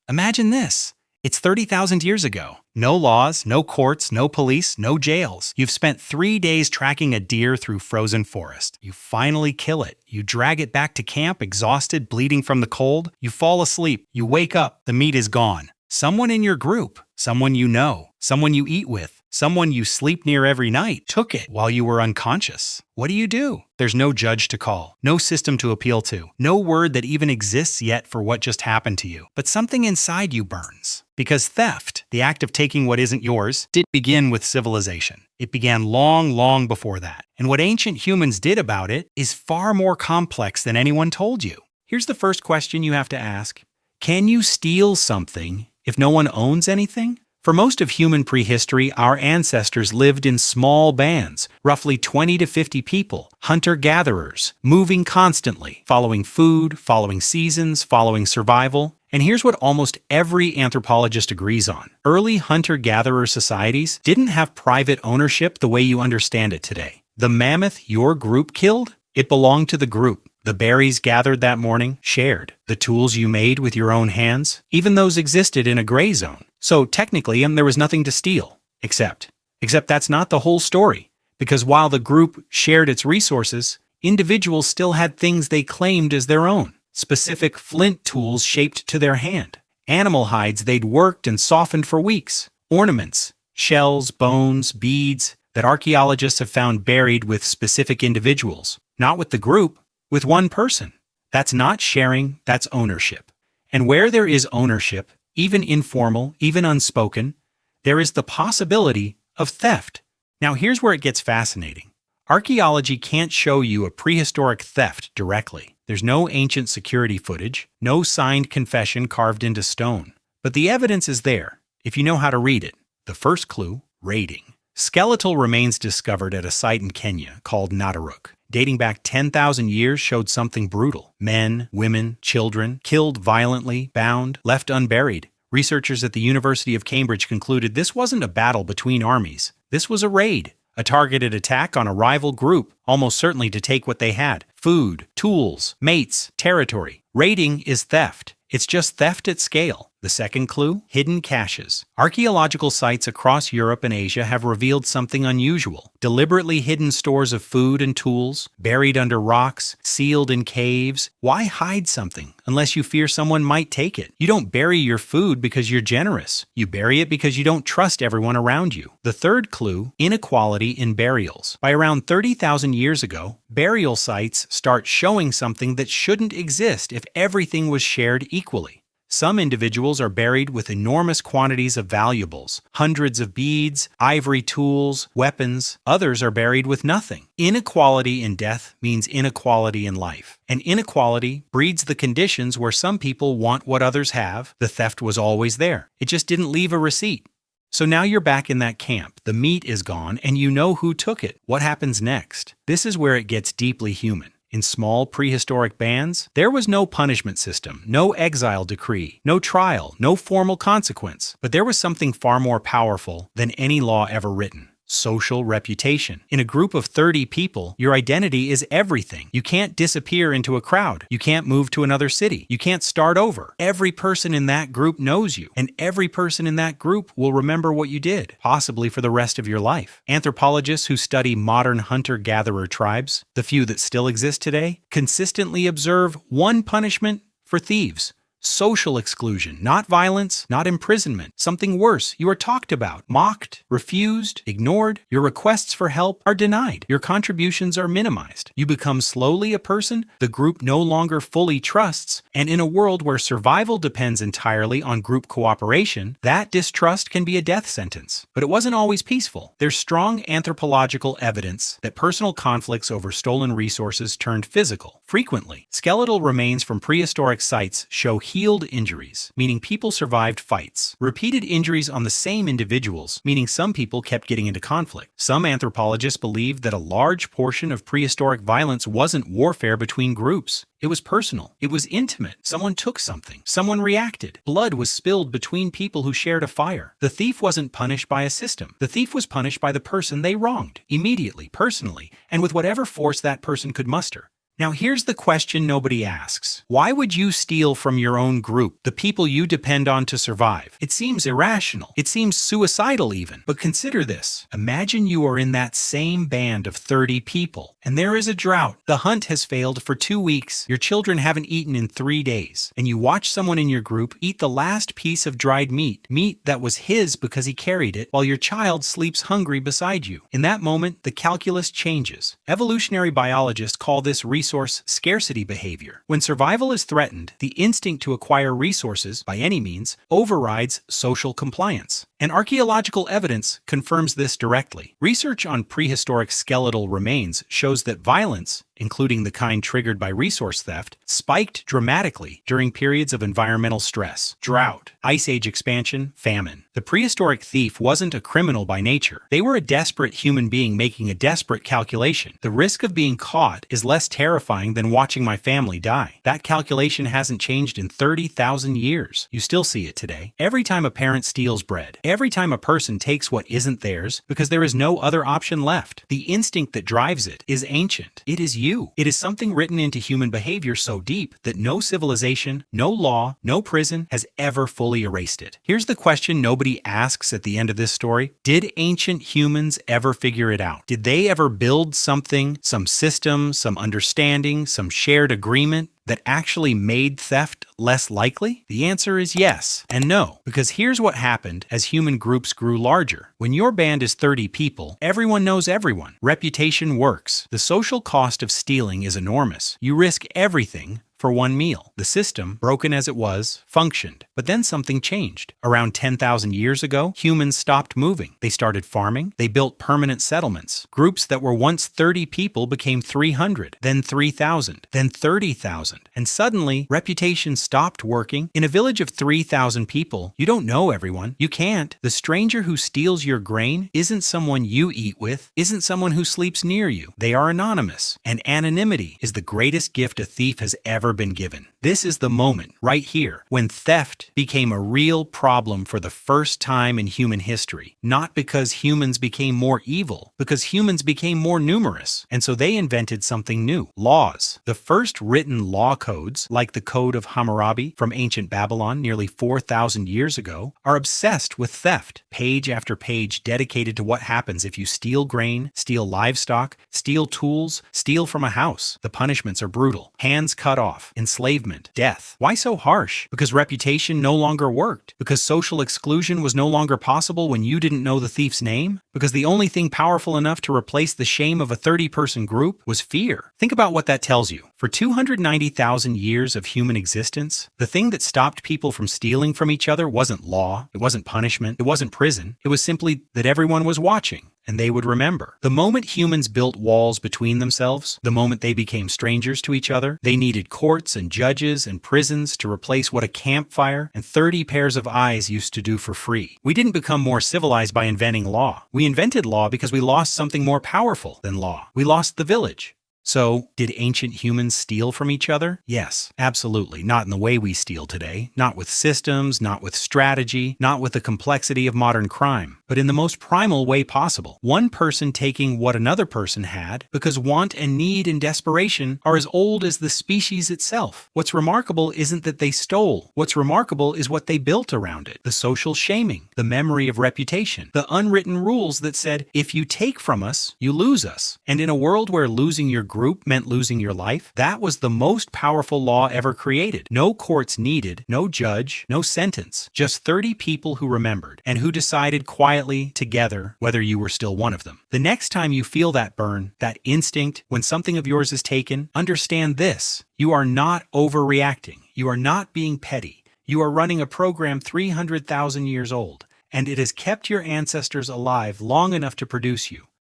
Imagine this. It's 30,000 years ago. No laws, no courts, no police, no jails. You've spent 3 days tracking a deer through frozen forest. You finally kill it. You drag it back to camp, exhausted, bleeding from the cold. You fall asleep. You wake up. The meat is gone. Someone in your group, someone you know, someone you eat with, someone you sleep near every night, took it while you were unconscious. What do? There's no judge to call, no system to appeal to, no word that even exists yet for what just happened to you. But something inside you burns. Because theft, the act of taking what isn't yours, didn't begin with civilization. It began long, long before that. And what ancient humans did about it is far more complex than anyone told you. Here's the first question you have to ask. Can you steal something if no one owns anything? For most of human prehistory, our ancestors lived in small bands, roughly 20 to 50 people, hunter-gatherers, moving constantly, following food, following seasons, following survival. And here's what almost every anthropologist agrees on. Early hunter-gatherer societies didn't have private ownership the way you understand it today. The mammoth your group killed, it belonged to the group. The berries gathered that morning, shared. The tools you made with your own hands, even those existed in a gray zone. So technically, there was nothing to steal. Except that's not the whole story. Because while the group shared its resources, individuals still had things they claimed as their own. Specific flint tools shaped to their hand. Animal hides they'd worked and softened for weeks. Ornaments, shells, bones, beads that archaeologists have found buried with specific individuals. Not with the group, with one person. That's not sharing, that's ownership. And where there is ownership, even informal, even unspoken, there is the possibility of theft. Now here's where it gets fascinating. Archaeology can't show you a prehistoric theft directly. There's no ancient security footage, no signed confession carved into stone. But the evidence is there, if you know how to read it. The first clue, raiding. Skeletal remains discovered at a site in Kenya called Nataruk, dating back 10,000 years, showed something brutal. Men, women, children, killed violently, bound, left unburied. Researchers at the University of Cambridge concluded this wasn't a battle between armies. This was a raid, a targeted attack on a rival group, almost certainly to take what they had. Food, tools, mates, territory. Raiding is theft. It's just theft at scale. The second clue, hidden caches. Archaeological sites across Europe and Asia have revealed something unusual. Deliberately hidden stores of food and tools, buried under rocks, sealed in caves. Why hide something unless you fear someone might take it? You don't bury your food because you're generous. You bury it because you don't trust everyone around you. The third clue, inequality in burials. By around 30,000 years ago, burial sites start showing something that shouldn't exist if everything was shared equally. Some individuals are buried with enormous quantities of valuables, hundreds of beads, ivory tools, weapons. Others are buried with nothing. Inequality in death means inequality in life. And inequality breeds the conditions where some people want what others have. The theft was always there. It just didn't leave a receipt. So now you're back in that camp. The meat is gone and you know who took it. What happens next? This is where it gets deeply human. In small prehistoric bands, there was no punishment system, no exile decree, no trial, no formal consequence. But there was something far more powerful than any law ever written. Social reputation. In a group of 30 people, your identity is everything. You can't disappear into a crowd. You can't move to another city. You can't start over. Every person in that group knows you, and every person in that group will remember what you did, possibly for the rest of your life. Anthropologists who study modern hunter-gatherer tribes, the few that still exist today, consistently observe one punishment for thieves. Social exclusion, not violence, not imprisonment. Something worse, you are talked about, mocked, refused, ignored. Your requests for help are denied. Your contributions are minimized. You become slowly a person the group no longer fully trusts, and in a world where survival depends entirely on group cooperation, that distrust can be a death sentence. But it wasn't always peaceful. There's strong anthropological evidence that personal conflicts over stolen resources turned physical. Frequently, skeletal remains from prehistoric sites show healed injuries, meaning people survived fights. Repeated injuries on the same individuals, meaning some people kept getting into conflict. Some anthropologists believe that a large portion of prehistoric violence wasn't warfare between groups. It was personal. It was intimate. Someone took something. Someone reacted. Blood was spilled between people who shared a fire. The thief wasn't punished by a system. The thief was punished by the person they wronged, immediately, personally, and with whatever force that person could muster. Now here's the question nobody asks. Why would you steal from your own group, the people you depend on to survive? It seems irrational. It seems suicidal even. But consider this. Imagine you are in that same band of 30 people, and there is a drought. The hunt has failed for 2 weeks. Your children haven't eaten in 3 days. And you watch someone in your group eat the last piece of dried meat that was his because he carried it, while your child sleeps hungry beside you. In that moment, the calculus changes. Evolutionary biologists call this resource scarcity behavior. When survival is threatened, the instinct to acquire resources, by any means, overrides social compliance. And archaeological evidence confirms this directly. Research on prehistoric skeletal remains shows that violence, including the kind triggered by resource theft, spiked dramatically during periods of environmental stress, drought, ice age expansion, famine. The prehistoric thief wasn't a criminal by nature. They were a desperate human being making a desperate calculation. The risk of being caught is less terrifying than watching my family die. That calculation hasn't changed in 30,000 years. You still see it today. Every time a parent steals bread, every time a person takes what isn't theirs because there is no other option left, the instinct that drives it is ancient. It is you. It is something written into human behavior so deep that no civilization, no law, no prison has ever fully erased it. Here's the question nobody asks at the end of this story. Did ancient humans ever figure it out? Did they ever build something, some system, some understanding, some shared agreement that actually made theft less likely? The answer is yes and no, because here's what happened as human groups grew larger. When your band is 30 people, everyone knows everyone. Reputation works. The social cost of stealing is enormous. You risk everything for one meal. The system, broken as it was, functioned. But then something changed. Around 10,000 years ago, humans stopped moving. They started farming. They built permanent settlements. Groups that were once 30 people became 300, then 3,000, then 30,000. And suddenly, reputation stopped working. In a village of 3,000 people, you don't know everyone. You can't. The stranger who steals your grain isn't someone you eat with, isn't someone who sleeps near you. They are anonymous. And anonymity is the greatest gift a thief has ever been given. This is the moment, right here, when theft became a real problem for the first time in human history. Not because humans became more evil, because humans became more numerous. And so they invented something new: laws. The first written law codes, like the Code of Hammurabi from ancient Babylon nearly 4,000 years ago, are obsessed with theft. Page after page dedicated to what happens if you steal grain, steal livestock, steal tools, steal from a house. The punishments are brutal. Hands cut off. Enslavement, death. Why so harsh? Because reputation no longer worked. Because social exclusion was no longer possible when you didn't know the thief's name. Because the only thing powerful enough to replace the shame of a 30-person group was fear. Think about what that tells you. For 290,000 years of human existence, the thing that stopped people from stealing from each other wasn't law, it wasn't punishment, it wasn't prison. It was simply that everyone was watching. And they would remember. The moment humans built walls between themselves, the moment they became strangers to each other, they needed courts and judges and prisons to replace what a campfire and 30 pairs of eyes used to do for free. We didn't become more civilized by inventing law. We invented law because we lost something more powerful than law. We lost the village. So, did ancient humans steal from each other? Yes, absolutely. Not in the way we steal today. Not with systems, not with strategy, not with the complexity of modern crime, but in the most primal way possible. One person taking what another person had, because want and need and desperation are as old as the species itself. What's remarkable isn't that they stole. What's remarkable is what they built around it. The social shaming, the memory of reputation, the unwritten rules that said, if you take from us, you lose us. And in a world where losing your group meant losing your life, that was the most powerful law ever created. No courts needed, no judge, no sentence, just 30 people who remembered and who decided quietly, together, whether you were still one of them. The next time you feel that burn, that instinct, when something of yours is taken, understand this: you are not overreacting. You are not being petty. You are running a program 300,000 years old, and it has kept your ancestors alive long enough to produce you.